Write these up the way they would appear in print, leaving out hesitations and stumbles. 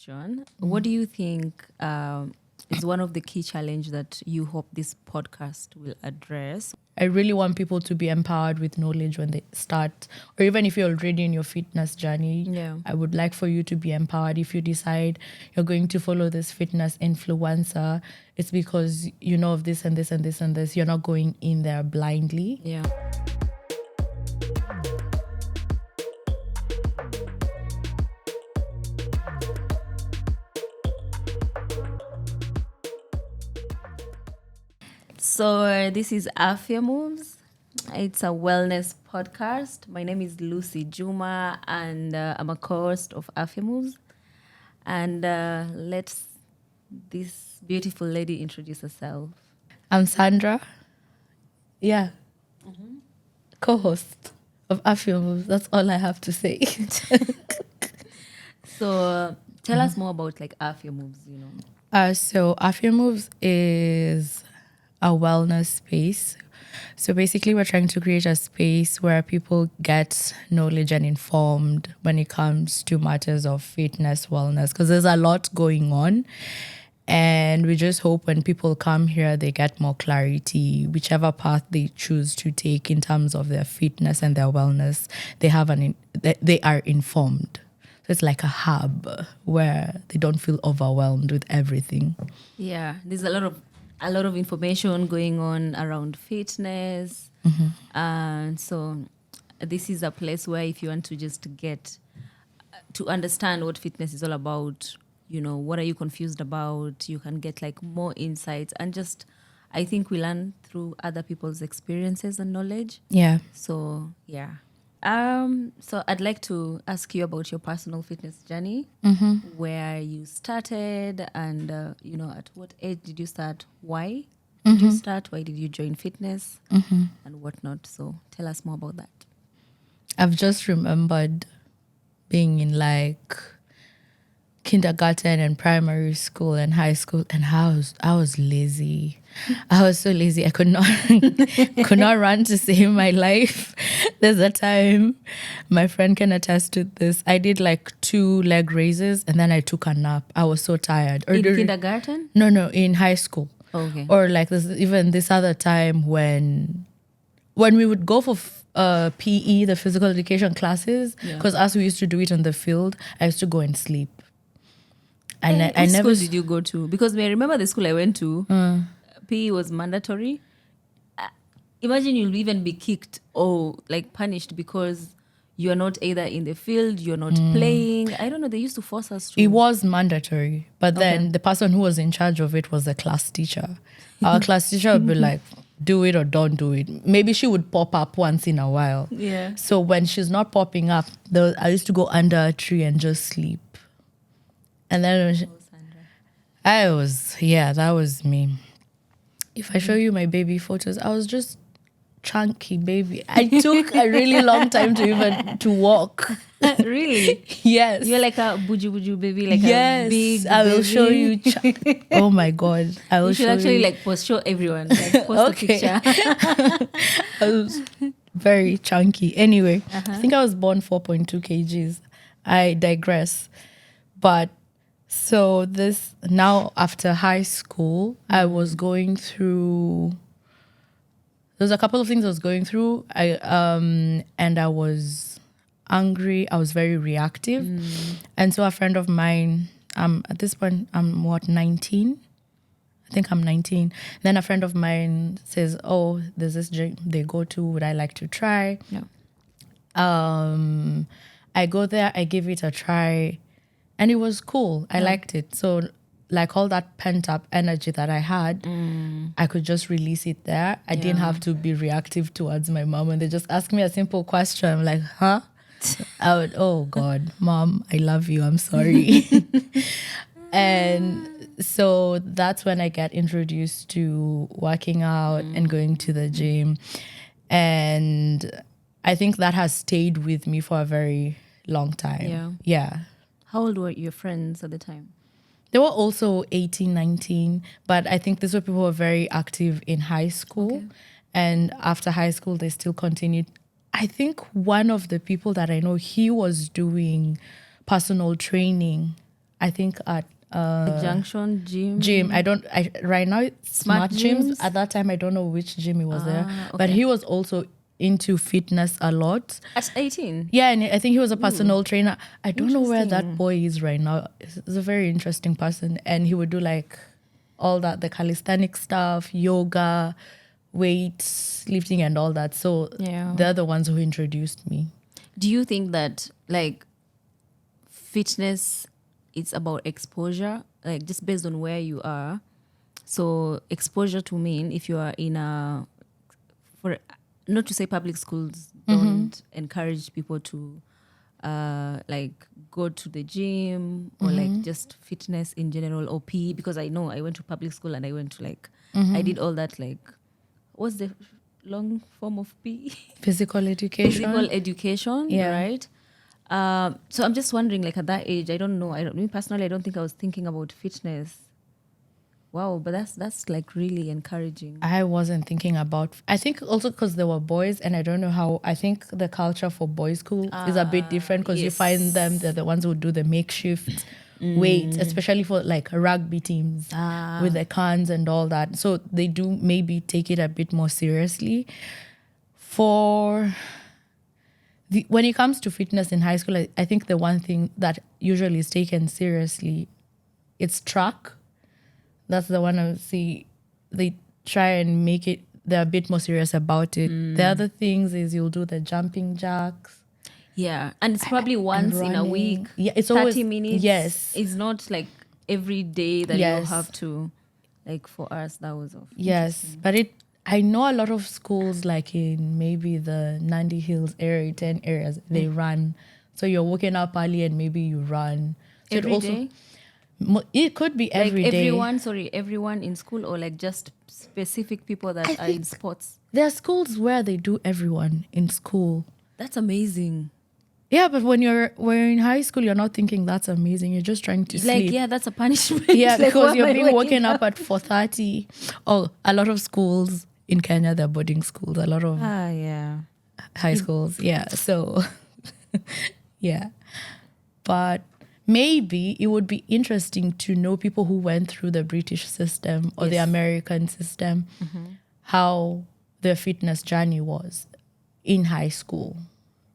question. What do you think is one of the key challenges that you hope this podcast will address? I really want people to be empowered with knowledge when they start, or even if you're already in your fitness journey. Yeah. I would like for you to be empowered. If you decide you're going to follow this fitness influencer, it's because you know of this and this and this and this. You're not going in there blindly. Yeah. So this is Afya Moves. It's a wellness podcast. My name is Lucy Juma, and I'm a co-host of Afya Moves. And let's this beautiful lady introduce herself. I'm Sandrah. Yeah. Co-host of Afya Moves. That's all I have to say. So tell us more about like Afya Moves, you know. So Afya Moves is a wellness space. So basically we're trying to create a space where people get knowledge and informed when it comes to matters of fitness, wellness, because there's a lot going on. And we just hope when people come here, they get more clarity, whichever path they choose to take in terms of their fitness and their wellness, they are informed. So it's like a hub where they don't feel overwhelmed with everything. Yeah, there's a lot of information going on around fitness. And so this is a place where if you want to just get to understand what fitness is all about, you know, what are you confused about, you can get like more insights, and just I think we learn through other people's experiences and knowledge. Yeah. So yeah. So I'd like to ask you about your personal fitness journey, where you started, and you know, at what age did you start? Why did you start? Why did you join fitness, and whatnot? So tell us more about that. I've just remembered being in like kindergarten and primary school and high school, and I was lazy. I was so lazy. I could not run to save my life. There's a time, my friend can attest to this, I did like 2 leg raises and then I took a nap. I was so tired. In kindergarten? No, in high school. Okay. Or like this other time when we would go for PE, the physical education classes, because as we used to do it on the field, I used to go and sleep. And Which school did you go to? Because I remember the school I went to, PE was mandatory. Imagine you'll even be kicked or like punished because you're not either in the field, you're not playing. I don't know, they used to force us to. It was mandatory, but then the person who was in charge of it was the class teacher. Our class teacher would be like, do it or don't do it. Maybe she would pop up once in a while. Yeah. So when she's not popping up, I used to go under a tree and just sleep. And then that was me. If I show you my baby photos, I was just chunky baby. I took a really long time to walk. Really? Yes. You're like a buju baby, like yes, a big I will baby. show you. Oh my God. I will You should show actually you. like show everyone. Like post a picture. I was very chunky. Anyway, I think I was born 4.2 kgs. I digress. But so now after high school, I was going through, there's a couple of things I was going through. And I was angry. I was very reactive. And so a friend of mine, at this point, I'm 19? I think I'm 19. Then a friend of mine says, oh, there's this gym they go to. Would I like to try? Yeah. I go there. I give it a try. And it was cool. I liked it. So like all that pent up energy that I had, I could just release it there. I didn't have to be reactive towards my mom. When they just ask me a simple question, I'm like, huh? I would, oh God, Mom, I love you. I'm sorry. And so that's when I get introduced to working out and going to the gym. And I think that has stayed with me for a very long time. Yeah. How old were your friends at the time? They were also 18, 19, but I think these were people who were very active in high school. Okay. And after high school, they still continued. I think one of the people that I know, he was doing personal training I think at Junction Gym. gym. Right now it's smart gyms. gyms? At that time I don't know which gym he was there. But okay. he was also into fitness a lot. At 18? Yeah, and I think he was a personal trainer. I don't know where that Interesting. boy is right now. He's a very interesting person. And he would do like all that, the calisthenic stuff, yoga, weights, lifting and all that. So Yeah. they're the ones who introduced me. Do you think that like fitness it's about exposure, like just based on where you are? So exposure to mean if you are in a, for not to say public schools don't encourage people to like go to the gym or like just fitness in general or PE, because I know I went to public school and I went to like I did all that, like what's the long form of PE? Physical education. Physical education, Yeah. right? So I'm just wondering, like at that age, I don't know. Me personally, I don't think I was thinking about fitness. Wow, but that's like really encouraging. I wasn't thinking about, I think also because there were boys, and I don't know how, I think the culture for boys' school is a bit different because you find them, they're the ones who do the makeshift weights, especially for like rugby teams with the cans and all that. So they do maybe take it a bit more seriously. When it comes to fitness in high school, I think the one thing that usually is taken seriously, it's track. That's the one I would see. They try and make it, they're a bit more serious about it. The other things is you'll do the jumping jacks. Yeah, and it's probably once in a running. week. Yeah, it's 30 always minutes. Yes. It's not like every day that Yes. you have to, like for us, that was off. Yes, but I know a lot of schools like in maybe the Nandi Hills area, 10 areas, they run. So you're waking up early and maybe you run. So Every day? It could be Like every day. everyone in school, or like just specific people that are in sports? There are schools where they do everyone in school. That's amazing. Yeah, but when you're in high school, you're not thinking that's amazing. You're just trying to Like, sleep. yeah, that's a punishment. Yeah, Like, why because am you're I being waking woken up at 4:30. Oh, a lot of schools in Kenya, they're boarding schools. A lot of Yeah. high schools. Yeah. So, yeah. But maybe it would be interesting to know people who went through the British system or the American system, how their fitness journey was in high school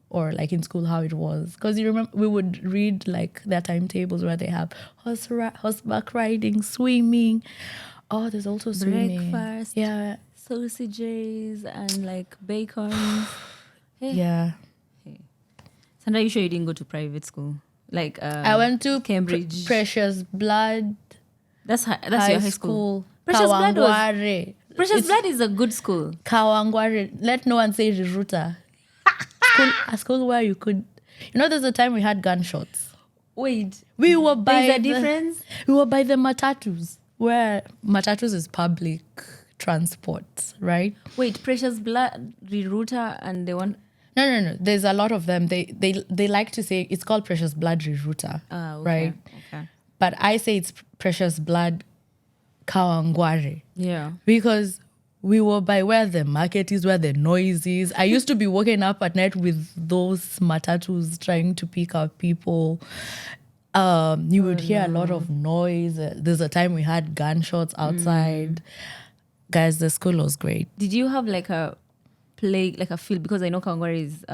or like in school, how it was. Because you remember, we would read like their timetables where they have horseback riding, swimming. Oh, there's also swimming. Breakfast. Yeah. Sausages and like bacon. Hey. Yeah. Sandrah, you sure you didn't go to private school? Like I went to Cambridge. Precious Blood That's your high school. Precious Precious Blood was- Kawangware. Precious Blood is a good school. Kawangware. Let no one say Riruta. A school where you could, there's a time we had gunshots. Wait, We were by there's a difference? We were by the matatus, where matatus is public transport, right? Wait, Precious Blood, Rerouter, and the one. No. There's a lot of them. They like to say it's called Precious Blood Riruta, Okay, right? Okay. But I say it's Precious Blood Kawangware. Yeah. Because we were by where the market is, where the noise is. I used to be waking up at night with those matatus trying to pick up people. You would hear a lot of noise. There's a time we had gunshots outside. Guys, the school was great. Did you have like a field? Because I know Kawangware is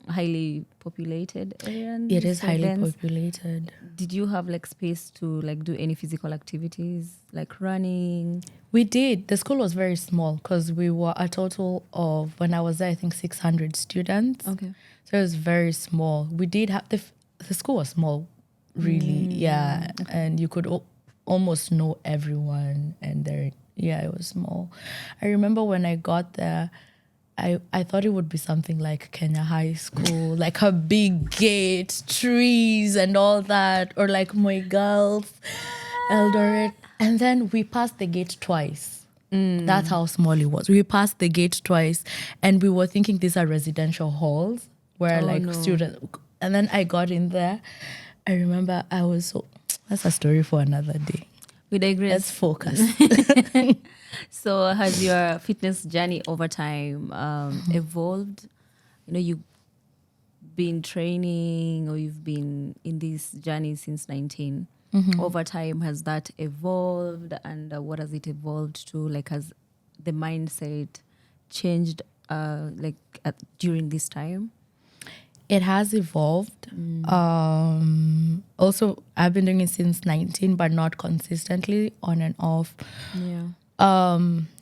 highly populated area. and It is so highly dense. populated. Did you have like space to like do any physical activities like running? We did. The school was very small because we were a total of, when I was there, I think 600 students. Okay. So it was very small. We did have, the school was small, really. Yeah. And you could almost know everyone. And it was small. I remember when I got there, I thought it would be something like Kenya High School, like a big gate, trees and all that, or like Moi Girls, Eldoret. And then we passed the gate twice. That's how small it was. We passed the gate twice and we were thinking these are residential halls where students, and then I got in there. I remember that's a story for another day. We digress. Let's focus. So has your fitness journey over time evolved? been training or you've been in this journey since 19, over time, has that evolved? And what has it evolved to? Like, has the mindset changed during this time? It has evolved. Also, I've been doing it since 19, but not consistently, on and off. Yeah.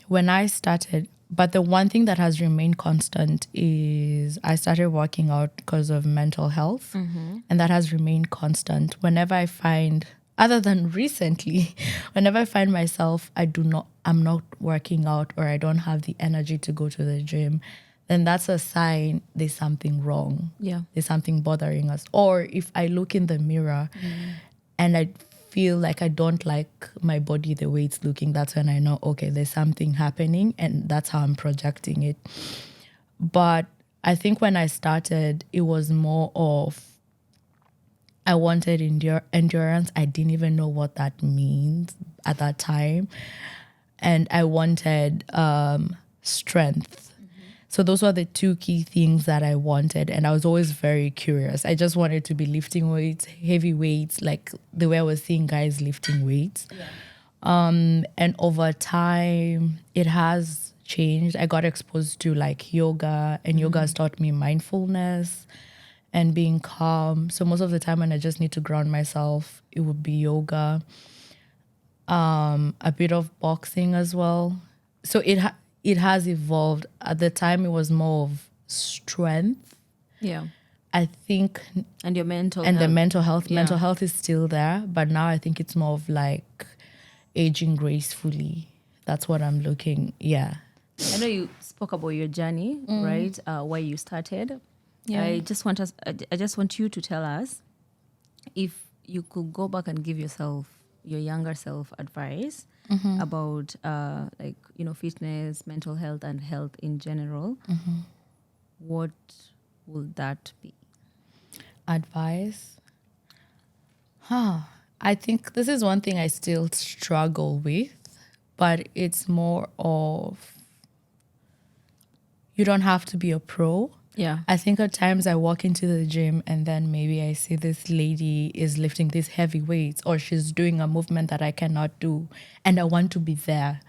When I started, but the one thing that has remained constant is I started working out because of mental health, and that has remained constant. Whenever I find, other than recently, whenever I find myself, I'm not working out, or I don't have the energy to go to the gym, then that's a sign there's something wrong. Yeah. There's something bothering us. Or if I look in the mirror and I feel like I don't like my body the way it's looking, that's when I know, okay, there's something happening, and that's how I'm projecting it. But I think when I started, it was more of I wanted endurance. I didn't even know what that means at that time. And I wanted strength. So those were the two key things that I wanted. And I was always very curious. I just wanted to be lifting weights, heavy weights, like the way I was seeing guys lifting weights. Yeah. And over time, it has changed. I got exposed to like yoga, and yoga has taught me mindfulness and being calm. So most of the time when I just need to ground myself, it would be yoga. A bit of boxing as well. So it has evolved. At the time, it was more of strength. Yeah. I think, And your mental and health. the mental health. Yeah. Mental health is still there, but now I think it's more of like aging gracefully. That's what I'm looking. Yeah. I know you spoke about your journey, right? Where you started. Yeah. I just want you to tell us if you could go back and give your younger self advice about fitness, mental health, and health in general. What would that be? Advice? I think this is one thing I still struggle with, but it's more of you don't have to be a pro. Yeah. I think at times I walk into the gym and then maybe I see this lady is lifting these heavy weights, or she's doing a movement that I cannot do, and I want to be there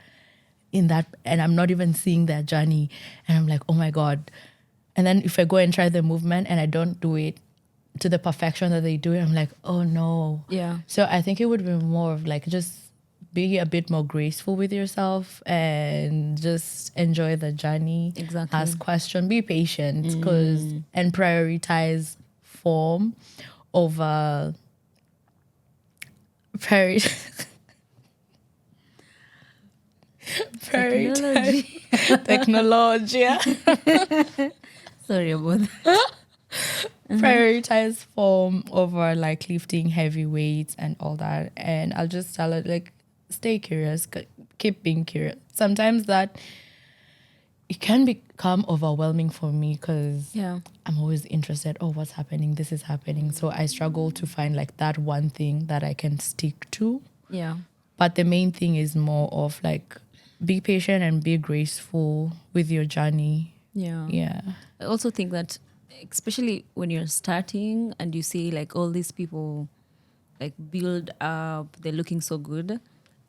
in that, and I'm not even seeing their journey, and I'm like, oh my God. And then if I go and try the movement and I don't do it to the perfection that they do it, I'm like, oh no. Yeah. So I think it would be more of like just be a bit more graceful with yourself and just enjoy the journey. Exactly. Ask questions, be patient, and prioritize form over technology. Yeah. Sorry about that. Prioritize form over like lifting heavy weights and all that. And I'll just tell it like, stay curious, keep being curious. Sometimes that it can become overwhelming for me because I'm always interested. Oh, what's happening? This is happening. So I struggle to find like that one thing that I can stick to. Yeah. But the main thing is more of like, be patient and be graceful with your journey. Yeah. Yeah. I also think that, especially when you're starting and you see like all these people like build up, they're looking so good.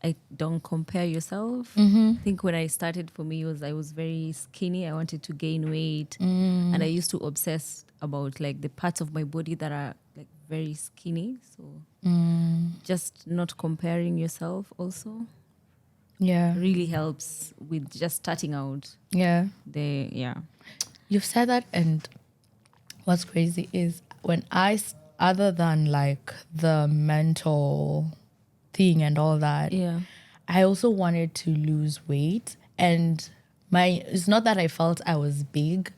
I don't compare yourself. I think when I started, for me, I was very skinny. I wanted to gain weight, and I used to obsess about like the parts of my body that are like very skinny. So just not comparing yourself also really helps with just starting out. Yeah. You've said that, and what's crazy is when other than like the mental thing and all that, I also wanted to lose weight. And it's not that I felt I was big.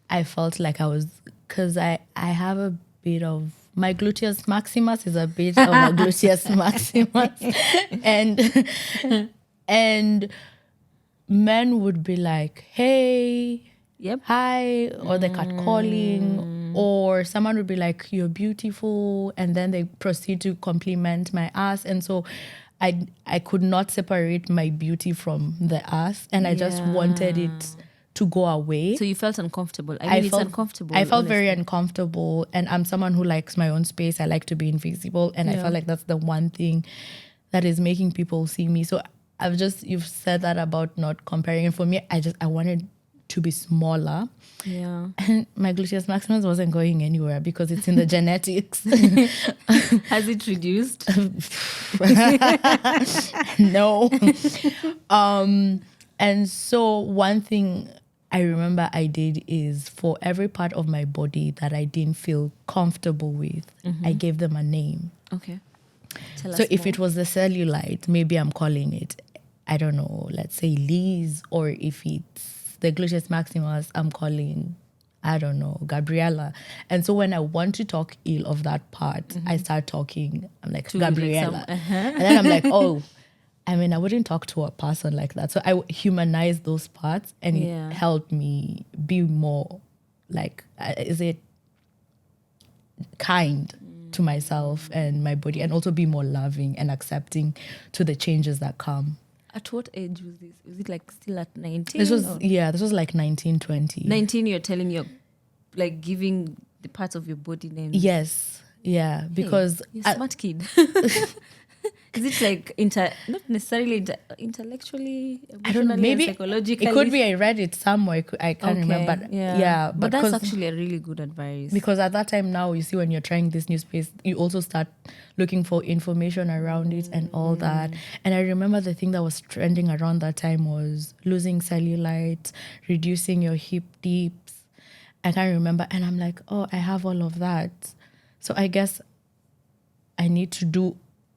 I felt like I was, because I have a bit of, my gluteus maximus is a bit of a gluteus maximus. And men would be like, hey, hi, or they catcalling, or someone would be like, you're beautiful, and then they proceed to compliment my ass. And so I could not separate my beauty from the ass, and I just wanted it to go away. So you felt uncomfortable. I mean, it's uncomfortable. I felt very honestly. uncomfortable, and I'm someone who likes my own space. I like to be invisible, and I felt like that's the one thing that is making people see me. So you've said that about not comparing, and for me, I wanted to be smaller. Yeah. And my gluteus maximus wasn't going anywhere because it's in the genetics. Has it reduced? No. And so one thing I remember I did is for every part of my body that I didn't feel comfortable with, I gave them a name. Okay. Tell So us if more. it was the cellulite, maybe I'm calling it, I don't know, let's say Liz, or if it's the gluteus maximus, I'm calling, I don't know, Gabriella. And so when I want to talk ill of that part, I start talking, I'm like, To like Gabriella. some- And then I'm like, oh, I mean, I wouldn't talk to a person like that. So I humanized those parts, and Yeah. it helped me be more like, is it kind to myself and my body, and also be more loving and accepting to the changes that come. At what age was this? Was it like still at 19? This was like 19, 20. 19, you're telling you're like giving the parts of your body names. Yes. Yeah. Because You're a smart kid. Is it like not necessarily intellectually, I don't know, emotionally, maybe and psychologically? it could be I read it somewhere. I can't remember. But yeah. But that's 'cause- actually a really good advice. because at that time now, you see, when you're trying this new space, you also start looking for information around it and all that. And I remember the thing that was trending around that time was losing cellulite, reducing your hip dips. I can't remember. And I'm like, oh, I have all of that. So I guess I need to do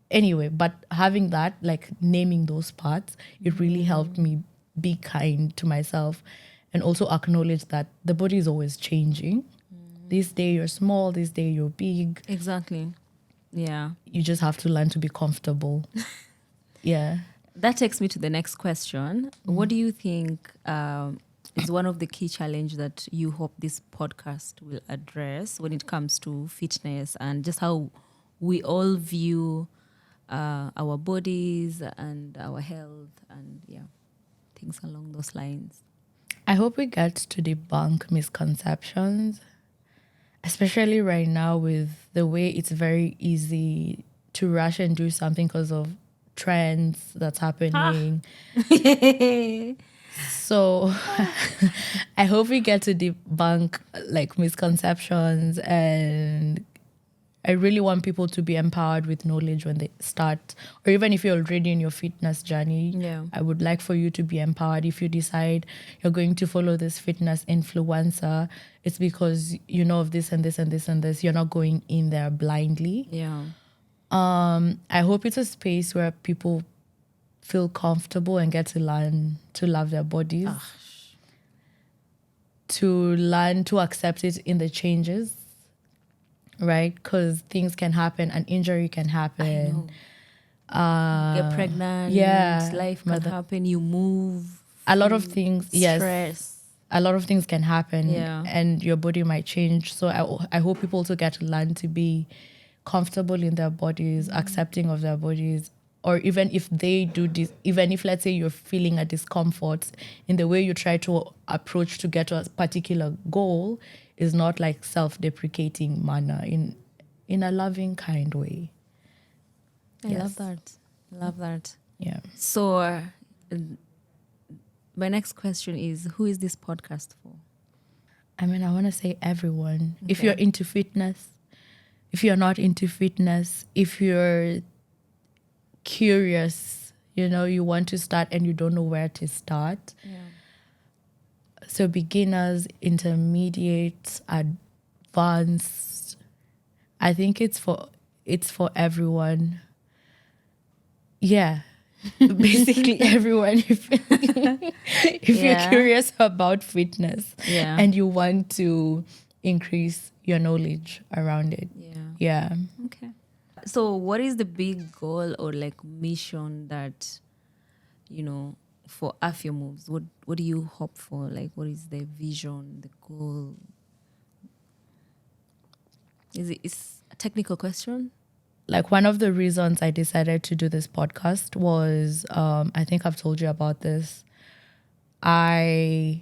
anyway. But having that, like naming those parts, it really helped me be kind to myself and also acknowledge that the body is always changing. This day you're small, this day you're big. Exactly. Yeah. You just have to learn to be comfortable. Yeah. That takes me to the next question. What do you think is one of the key challenges that you hope this podcast will address when it comes to fitness and just how we all view our bodies and our health and things along those lines? I hope we get to debunk misconceptions, especially right now with the way it's very easy to rush and do something because of trends that's happening. So I hope we get to debunk like misconceptions, and I really want people to be empowered with knowledge when they start, or even if you're already in your fitness journey. Yeah. I would like for you to be empowered. If you decide you're going to follow this fitness influencer, it's because you know of this and this and this and this. You're not going in there blindly. Yeah. I hope it's a space where people feel comfortable and get to learn to love their bodies, to learn to accept it in the changes, right? Because things can happen, an injury can happen. Get pregnant. yeah, Life can happen. You move. A lot of things, yes. Stress. A lot of things can happen, Yeah. and your body might change. So I hope people also get to learn to be comfortable in their bodies, accepting of their bodies. Or even if they do this, even if, let's say, you're feeling a discomfort in the way you try to approach to get to a particular goal, is not like self-deprecating manner, in a loving, kind way. I love that. Love that. Yeah. So my next question is, who is this podcast for? I mean, I want to say everyone. Okay. If you're into fitness, if you're not into fitness, if you're curious, you want to start and you don't know where to start. Yeah. So beginners, intermediate, advanced. I think it's for everyone. Yeah. Basically everyone. If you're curious about fitness and you want to increase your knowledge around it. Yeah. Okay. So what is the big goal or like mission that, for Afya Moves? What do you hope for? Like, what is the vision, the goal? It's a technical question? Like, one of the reasons I decided to do this podcast was, I think I've told you about this. I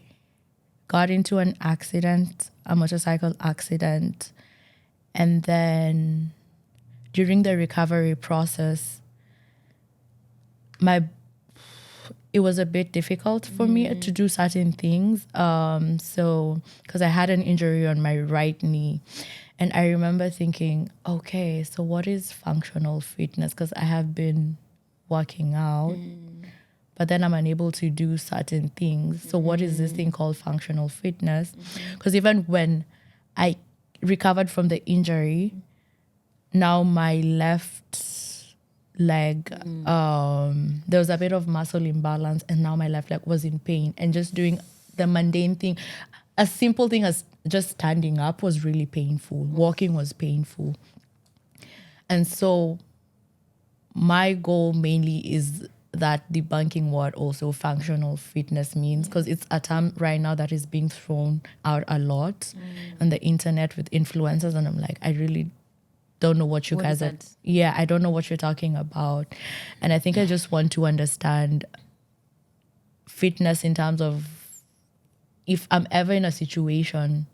got into an accident, a motorcycle accident. And then during the recovery process, it was a bit difficult for me to do certain things. So, because I had an injury on my right knee. And I remember thinking, okay, so what is functional fitness? Because I have been working out, but then I'm unable to do certain things. So what is this thing called functional fitness? Because even when I recovered from the injury, now my left leg, there was a bit of muscle imbalance, and now my left leg was in pain. And just doing the mundane thing, a simple thing as just standing up was really painful. Walking was painful. And so my goal mainly is that debunking what also functional fitness means, because it's a term right now that is being thrown out a lot on the internet with influencers, and I'm like, I really don't know what you guys are. Yeah, I don't know what you're talking about. And I think I just want to understand fitness in terms of, if I'm ever in a situation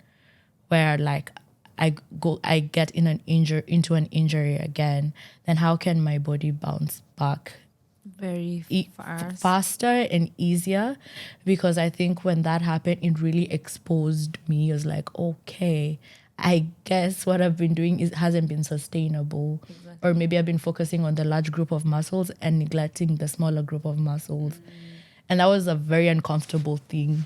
where like I get into an injury again, then how can my body bounce back very faster and easier? Because I think when that happened, it really exposed me. It was like, okay, I guess what I've been doing hasn't been sustainable. Exactly. Or maybe I've been focusing on the large group of muscles and neglecting the smaller group of muscles. And that was a very uncomfortable thing.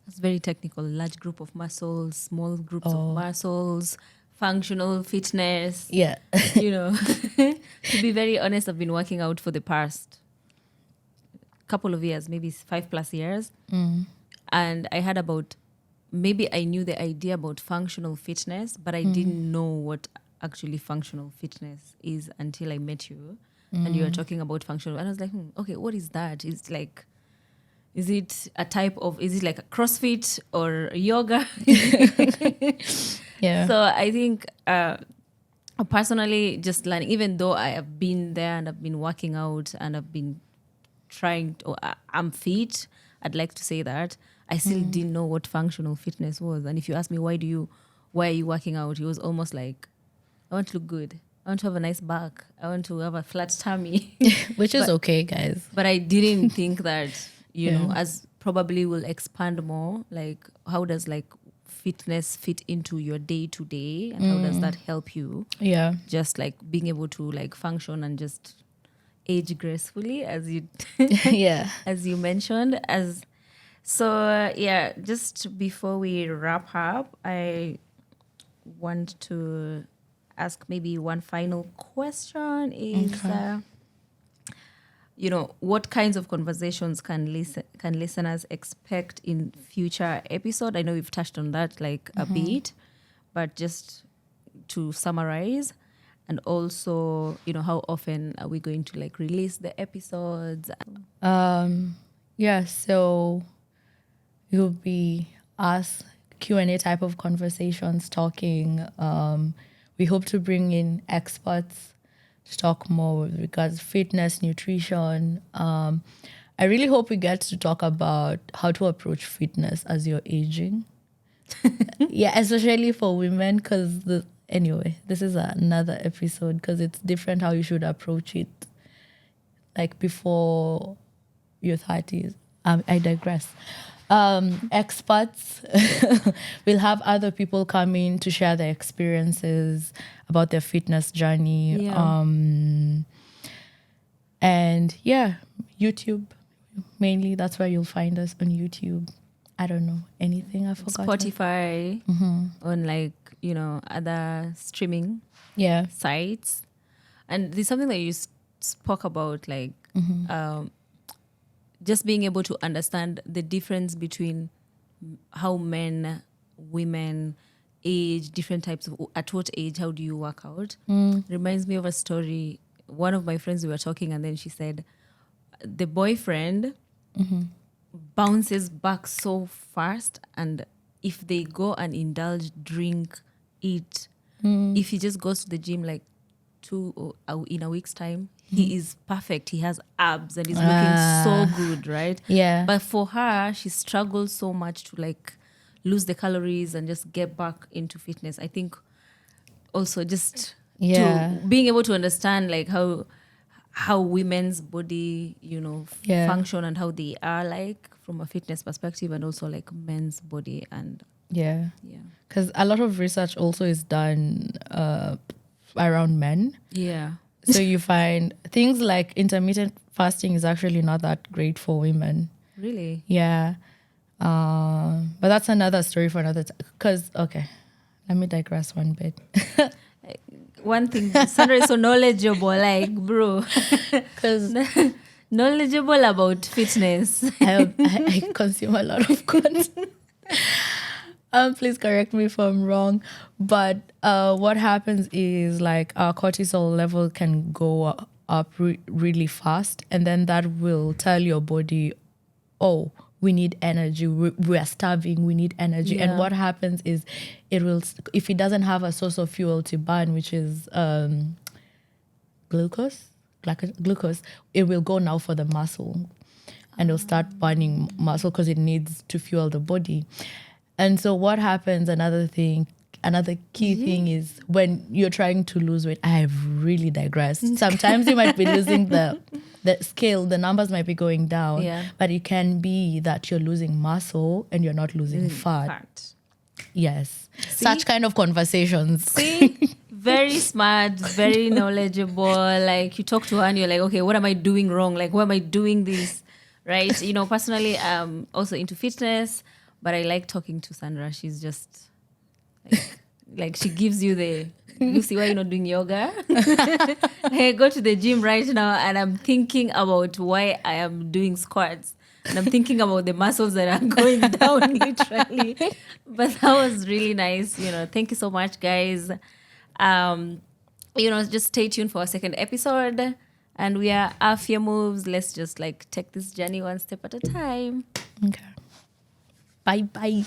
It's very technical. Large group of muscles, small groups of muscles, functional fitness. Yeah. To be very honest, I've been working out for the past couple of years, maybe 5+ years. And I had maybe I knew the idea about functional fitness, but I didn't know what actually functional fitness is until I met you. And you were talking about functional. And I was like, okay, what is that? It's like, is it like a CrossFit or yoga? Yeah. So I think personally, just learning, even though I have been there and I've been working out and I've been I'm fit, I'd like to say that, I still didn't know what functional fitness was. And if you ask me, why are you working out? It was almost like, I want to look good. I want to have a nice back. I want to have a flat tummy. Which is okay, guys. But I didn't think that, as probably will expand more, like how does like fitness fit into your day to day, and how does that help you? Yeah. Just like being able to like function and just age gracefully, as you as you mentioned. Just before we wrap up, I want to ask maybe one final question is, what kinds of conversations can listeners expect in future episode? I know we've touched on that like a bit, but just to summarize, and also, how often are we going to like release the episodes? So you'll be us Q&A type of conversations talking. We hope to bring in experts to talk more with regards to fitness, nutrition. I really hope we get to talk about how to approach fitness as you're aging. Yeah, especially for women, because this is another episode, because it's different how you should approach it, like before your 30s. I digress. Experts. We'll have other people come in to share their experiences about their fitness journey. YouTube mainly. That's where you'll find us, on YouTube. I don't know anything I forgot. Spotify, on like other streaming sites. And there's something that you spoke about, like just being able to understand the difference between how men, women age, different types of, at what age, how do you work out? Reminds me of a story. One of my friends, we were talking, and then she said the boyfriend bounces back so fast, and if they go and indulge, drink, eat, if he just goes to the gym like in a week's time, he is perfect. He has abs and he's looking so good, right? Yeah. But for her, she struggles so much to like lose the calories and just get back into fitness. I think also just Yeah. to being able to understand like how women's body, Yeah. function and how they are like from a fitness perspective, and also like men's body. And Yeah. yeah. Because a lot of research also is done around men. Yeah. So you find things like intermittent fasting is actually not that great for women. Really? Yeah. But that's another story for another time. Because, okay, let me digress one bit. One thing, Sandrah is so knowledgeable, like, bro. Because Knowledgeable about fitness. I consume a lot of content. Please correct me if I'm wrong. But what happens is like our cortisol level can go up really fast. And then that will tell your body, oh, we need energy. We are starving. We need energy. Yeah. And what happens is it will, if it doesn't have a source of fuel to burn, which is glucose, it will go now for the muscle. And it'll start burning muscle because it needs to fuel the body. And so what happens, another key thing is when you're trying to lose weight, I've really digressed. Sometimes you might be losing the scale, the numbers might be going down, but it can be that you're losing muscle and you're not losing fat. Yes. See? Such kind of conversations. See? Very smart, very knowledgeable. Like you talk to her and you're like, okay, what am I doing wrong? Like, why am I doing this? Right? Personally, also into fitness, but I like talking to Sandrah. She's just like she gives you the, Lucy, why are you not doing yoga? I go to the gym right now and I'm thinking about why I am doing squats. And I'm thinking about the muscles that are going down literally. But that was really nice. Thank you so much, guys. Just stay tuned for a second episode. And we are Afya Moves. Let's just take this journey one step at a time. Okay. Bye.